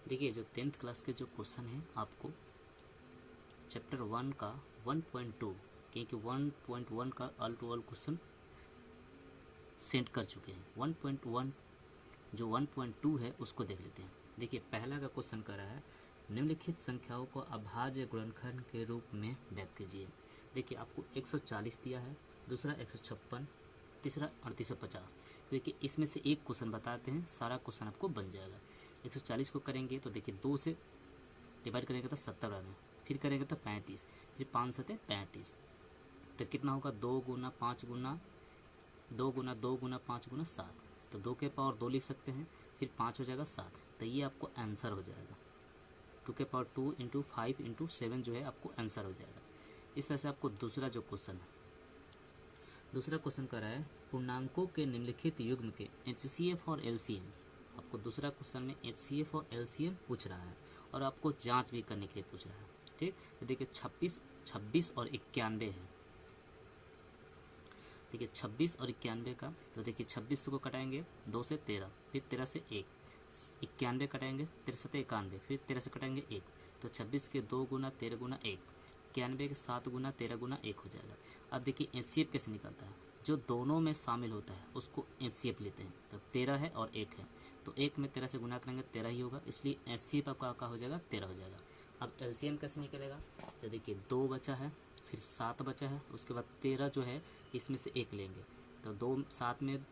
देखिए जो 10th class के जो क्वेश्चन है आपको चैप्टर 1 का 1.2, क्योंकि 1.1 का all to all question send कर चुके हैं। 1.1 जो 1.2 है उसको देख लेते हैं। देखिए पहला का क्वेश्चन कर रहा है निम्नलिखित संख्याओं को अभाज्य गुणनखंड के रूप में व्यक्त कीजिए। देखिए आपको 140 दिया है, दूसरा 156, तीसरा 3850। देखिए इसमें से एक क्वेश्चन बताते हैं, सारा क्वेश्चन आपको बन जाएगा। 140 को करेंगे तो देखिए 2 से डिवाइड करेंगे तो 70 बनेगा, फिर करेंगे तो 35, फिर 5 सते 35, तो कितना होगा 2 गुना 5 गुना 2 गुना 2 गुना 5 गुना 7, तो 2 के पावर 2 लिख सकते हैं, फिर 5 हो जाएगा 7, तो ये आपको आंसर हो जाएगा। 2 के पावर 2 इंटू 5 इंटू 7 जो है आपको आंसर हो जाएगा। इस तरह से आपको दूसरा जो क्वेश्चन है, दूसरा क्वेश्चन कर रहा है पूर्णांकों के निम्नलिखित युग्म के HCF और LCM। आपको दूसरा क्वेश्चन में HCF और LCM पूछ रहा है और आपको जांच भी करने के लिए पूछ रहा है। ठीक, तो देखिए 26 और 91 है। देखिए 26 और 91 का, तो देखिए 26 को कटाएंगे 2 से 13, फिर 13 से 1, 91 कटाएंगे 13 से 91, फिर 13 से कटाएंगे 1, तो 26 के 2 गुना 13 गुना 1, 91 के 7 गुना 13 गुना 1 हो जाएगा। अब देखिए HCF कैसे निकलता है, जो दोनों में शामिल होता है उसको HCF लेते हैं। तो 13 है और 1 है, तो 1 में 13 से गुना करेंगे 13 ही होगा, इसलिए HCF आपका हो जाएगा 13 हो जाएगा। अब LCM कैसे निकलेगा, तो देखिए 2 बचा है, फिर 7 बचा है, उसके बाद 13 जो है इसमें से 1 लेंगे, तो 2 7 में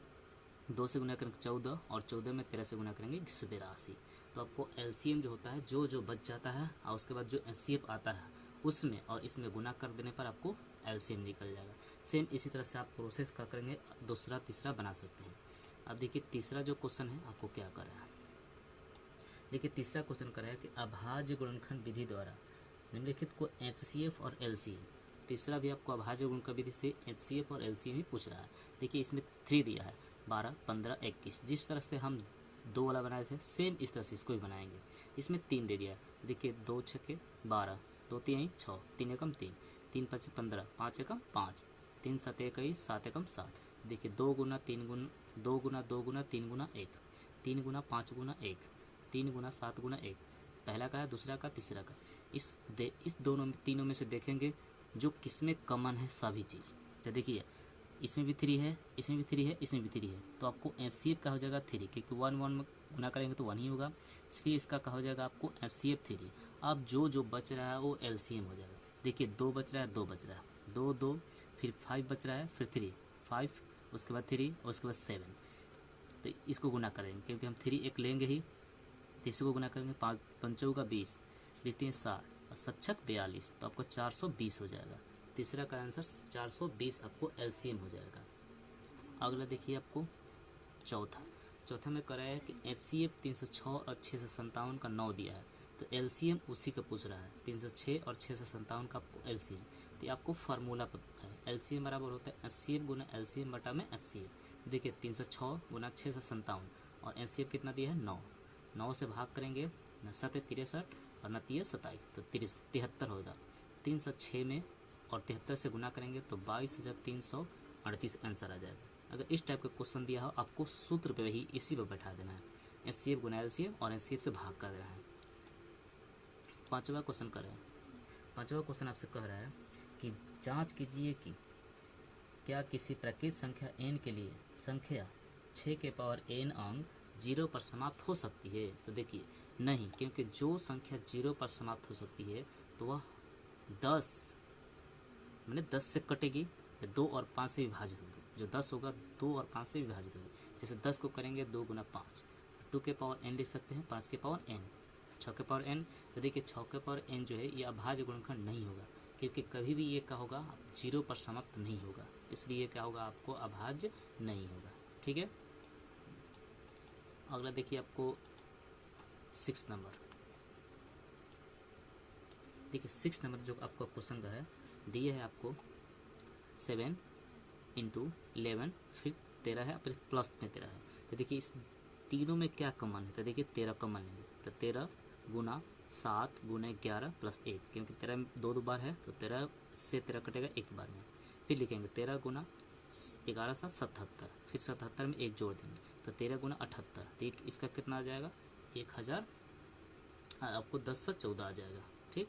2 से गुना करेंगे 14, और 14 में 13 से गुना करेंगे 182। तो आपको LCM जो होता है जो बच जाता है और उसके बाद जो HCF आता है उसमें और इसमें गुना कर देने पर आपको LCM निकल जाएगा। सेम इसी तरह से आप प्रोसेस का करेंगे, दूसरा तीसरा बना सकते हैं। अब देखिए तीसरा जो क्वेश्चन है आपको क्या कर रहा है। देखिए तीसरा क्वेश्चन कर रहा है कि अभाज्य गुणनखंड विधि द्वारा निम्नलिखित को HCF और LCM। तीसरा भी आपको अभाज्य गुणनखंड विधि से HCF और LCM ही पूछ रहा है। देखिए इसमें 3 दिया है, 12, 15, 21। जिस तरह से हम 2 वाला बनाए थे सेम इस तरह से इसको भी बनाएंगे। इसमें 3 दे दिया है, देखिए 2 छके 12, 2 तीन 6, 3 एकम 3, 3 5 15, 5 एकम 5, 3 7 21, 7 एकम 7। देखिए 2 गुना 3 गुना 2 गुना 2 गुना 3 गुना 1, 3 गुना 5 गुना 1, 3 गुना 7 गुना 1। पहला का है, दूसरा का, तीसरा का। इस दोनों में तीनों में से देखेंगे जो किसमें कॉमन है सभी चीज़। तो देखिए इसमें भी 3 है, इसमें भी 3 है, इसमें भी 3 है, तो आपको HCF का हो जाएगा 3, क्योंकि 1 1 में गुना करेंगे तो 1 ही होगा, इसलिए इसका कहा हो जाएगा आपको HCF 3। अब जो बच रहा है वो LCM हो जाएगा। देखिए 2 बच रहा है, 2 बच रहा है, 2 2, फिर 5 बच रहा है, फिर 3 5, उसके बाद 3 और उसके बाद 7। तो इसको गुना करेंगे क्योंकि हम 3 एक लेंगे ही, तो इसको गुना करेंगे 5 पंचों का 20, 20 3 60 और 7 42, तो आपको 420 हो जाएगा। तीसरा का आंसर 420 आपको LCM हो जाएगा। अगला देखिए आपको चौथा में कराया है कि HCF 306 और 657 का 9 दिया है, तो LCM उसी का पूछ रहा है। 306 और 657 का आपको LCM, तो ये आपको फार्मूला पता है। LCM बराबर होता है HCF गुना LCM बटा में HCF। देखिए 306 गुना 657 और HCF कितना दिया है 9, 9 से भाग करेंगे, न 7 63 और न 3 27, तो 73 होगा। 306 में और 73 से गुना करेंगे तो 22,338 आंसर आ जाएगा। अगर इस टाइप का क्वेश्चन दिया हो आपको सूत्र पे ही इसी पे बैठा देना है, HCF गुना LCM और HCF से भाग कर देना है। पांचवा क्वेश्चन कर रहे हैं, पांचवा क्वेश्चन आपसे कह रहा है कि जांच कीजिए कि क्या किसी प्रकृत संख्या n के लिए संख्या 6 के पावर n अंक 0 पर समाप्त हो सकती है। तो देखिए नहीं, क्योंकि जो संख्या 0 पर समाप्त हो सकती है तो वह 10 मैंने 10 से कटेगी, 2 और 5 से विभाजित होगी। जो 10 होगा 2 और 5 से विभाजित होगी। जैसे 10 को करेंगे 2 गुना 5, 2 के पावर n लिख सकते हैं, 5 के पावर n, 6 के पावर n। तो देखिए 6 के पावर n जो है ये अभाज्य गुणनखंड नहीं होगा, क्योंकि कभी भी ये क्या होगा 0 पर समाप्त नहीं होगा, इसलिए क्या होगा आपको अभाज्य नहीं होगा। ठीक है, अगला देखिए आपको 6 नंबर। देखिए 6 नंबर जो आपका क्वेश्चन का है दिए है आपको 7 इंटू 11, फिर 13 है, फिर प्लस में 13 है। तो देखिए इस तीनों में क्या कॉमन है, तो देखिए 13 कॉमन लेंगे, तो 13 गुना 7 गुना 11 प्लस 1, क्योंकि 13 में 2 बार है तो 13 से 13 कटेगा एक बार में। फिर लिखेंगे 13 गुना 11 7 77, फिर 77 में 1 जोड़ देंगे तो 13 गुना 78, तो इसका कितना आ जाएगा 1000 आपको 10 से 14 आ जाएगा। ठीक,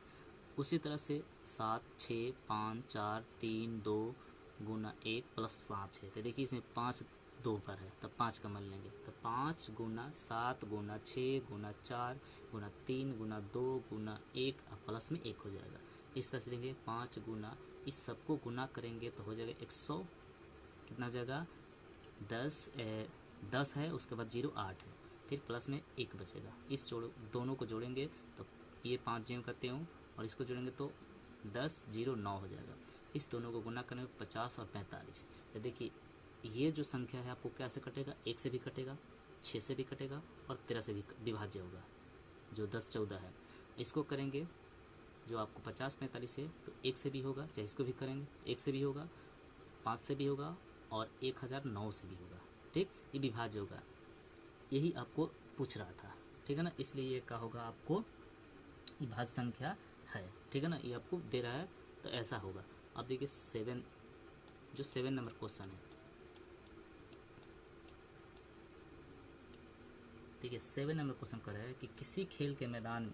उसी तरह से 7 6 5 4 3 2 गुना 1 प्लस 5 है, तो देखिए इसमें 5 2 पर है, तब 5 का मान लेंगे, तो 5 गुना 7 गुना 6 गुना 4 गुना 3 गुना 2 गुना 1 और प्लस में 1 हो जाएगा। इस तरह से देंगे 5 गुना, इस सबको गुना करेंगे तो हो जाएगा 100, कितना हो जाएगा 10 है, उसके बाद 0 8 है, फिर प्लस में 1 बचेगा। इस दोनों को जोड़ेंगे तो ये 5 जेम करते हूँ और इसको जोड़ेंगे तो 10 0 9 हो जाएगा। इस दोनों को गुना करने में 50 और 45। तो देखिए ये जो संख्या है आपको कैसे कटेगा, 1 से भी कटेगा, 6 से भी कटेगा और 13 से भी विभाज्य होगा। जो 10 14 है इसको करेंगे, जो आपको 50 45 है तो 1 से भी होगा, चाहे इसको भी करेंगे 1 से भी होगा, 5 से भी होगा और 1009 से भी होगा। ठीक, ये विभाज्य होगा, यही आपको पूछ रहा था। ठीक है ना, इसलिए ये क्या होगा आपको विभाज्य संख्या है। ठीक है ना, ये आपको दे रहा है तो ऐसा होगा। अब देखिए 7 नंबर क्वेश्चन है, ठीक है 7 नंबर क्वेश्चन कर रहा है कि किसी खेल के मैदान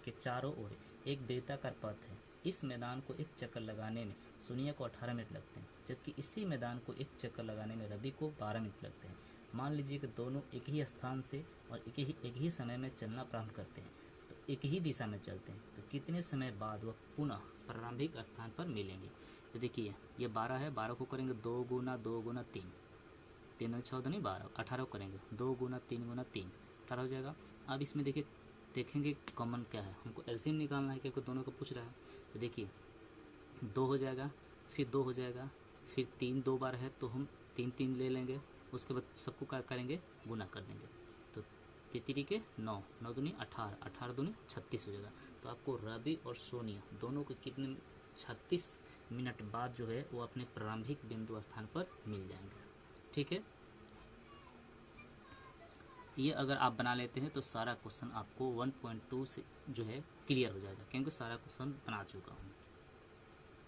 के चारों ओर एक वृत्ताकार पथ है, इस मैदान को एक चक्कर लगाने में सोनिया को 18 मिनट लगते हैं, जबकि इसी मैदान को एक चक्कर लगाने में रवि को 12 मिनट लगते हैं। मान लीजिए कि दोनों एक ही स्थान से और एक ही समय में चलना प्रारंभ करते हैं, तो एक ही दिशा में चलते हैं, तो कितने समय बाद वह पुनः प्रारंभिक स्थान पर मिलेंगे। तो देखिए ये 12 है, 12 को करेंगे 2 गुना 2 गुना 3, 3 6 नहीं 12, 18 करेंगे 2 गुना 3 गुना 3 18 हो जाएगा। अब इसमें देखिए देखेंगे कॉमन क्या है, हमको एलसीएम निकालना है क्योंकि दोनों को पूछ रहा है। तो देखिए 2 हो जाएगा, फिर 2 हो जाएगा, फिर 3 2 बार है तो हम 3 3 ले लेंगे, उसके बाद सबको क्या करेंगे गुना कर देंगे, तो 3 के 9 9 दूनी 18 18 दूनी 36 हो जाएगा। तो आपको रवि और सोनिया दोनों को कितने 36 मिनट बाद जो है वो अपने प्रारंभिक बिंदु स्थान पर मिल जाएंगे। ठीक है, ये अगर आप बना लेते हैं तो सारा क्वेश्चन आपको 1.2 से जो है क्लियर हो जाएगा, क्योंकि सारा क्वेश्चन बना चुका हूँ।